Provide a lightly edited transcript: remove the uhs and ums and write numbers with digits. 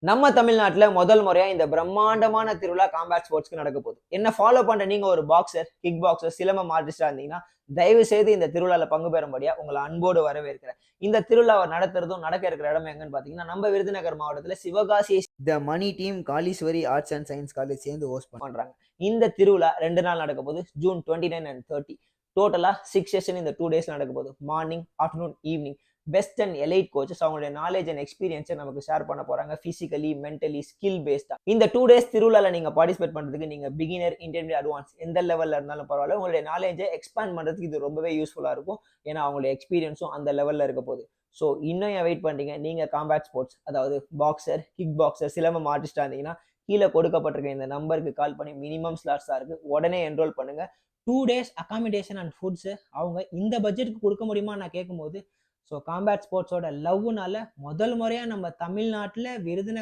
நம்ம தமிழ்நாட்டுல முதல் முறையா இந்த பிரம்மாண்டமான திருவிழா காம்பேட் ஸ்போர்ட்ஸ்க்கு நடக்க போகுது. என்ன ஃபாலோ பண்ற நீங்க ஒரு பாக்ஸர், கிக் பாக்ஸர், சிலம்பம் ஆர்டிஸ்டா இருந்தீங்கன்னா, தயவு செய்து இந்த திருவிழால பங்கு பெறும்படியா உங்களை அன்போடு வரவேற்கிறேன். இந்த திருவிழாவை நடத்துறதும் நடக்க இருக்கிற இடம் எங்கன்னு பாத்தீங்கன்னா, நம்ம விருதுநகர் மாவட்டத்துல Sivakasi the Mani team Kaleeswari arts and science college சேர்ந்து ஹோஸ்ட் பண்றாங்க. இந்த திருவிழா 2 நாள் நடக்க போகுது. June 29 and 30. டோட்டலா 6 செஷன் இந்த 2 டேஸ் நடக்க போகுது. Morning, afternoon, evening. Best and elite coaches அவங்களுடைய நாலேஜ் அண்ட் எக்ஸ்பீரியன்ஸை நமக்கு ஷேர் பண்ண போறாங்க. பிசிக்கலி, மென்டலி, ஸ்கில் பேஸ்டா. இந்த 2 டேஸ் திருவிழால நீங்க பார்ட்டிசிபேட் பண்றதுக்கு நீங்க பிகினர், இன்டர்மீடியட், அட்வான்ஸ் எந்த லெவல்ல இருந்தாலும் பரவாயில்ல. உங்களுடைய நாலேஜை எக்ஸ்பேண்ட் பண்றதுக்கு இது ரொம்பவே யூஸ்ஃபுல்லா இருக்கும். ஏன்னா அவங்களுடைய எக்ஸ்பீரியன்ஸும் அந்த லெவல்ல இருக்க போகுது. ஸோ இன்னும் ஏன் வெயிட் பண்றீங்க? நீங்க காம்பேட் ஸ்போர்ட்ஸ், அதாவது பாக்ஸர், கிக் பாக்ஸர், சிலம்பம் ஆர்டிஸ்டா இருந்தீங்கன்னா கீழே கொடுக்கப்பட்டிருக்க இந்த நம்பருக்கு கால் பண்ணி மினிமம் ஸ்லாட்ஸ் தான் இருக்கு. உடனே என்ரோல் பண்ணுங்க. 2 டேஸ் அகாமடேஷன் அண்ட் ஃபுட்ஸ் அவங்க இந்த பட்ஜெட்டுக்கு கொடுக்க முடியுமா நான் கேட்கும்போது, ஸோ காம்பேட் ஸ்போர்ட்ஸோட லவ்னால முதல் முறையா நம்ம தமிழ்நாட்டில் விருதுநகர்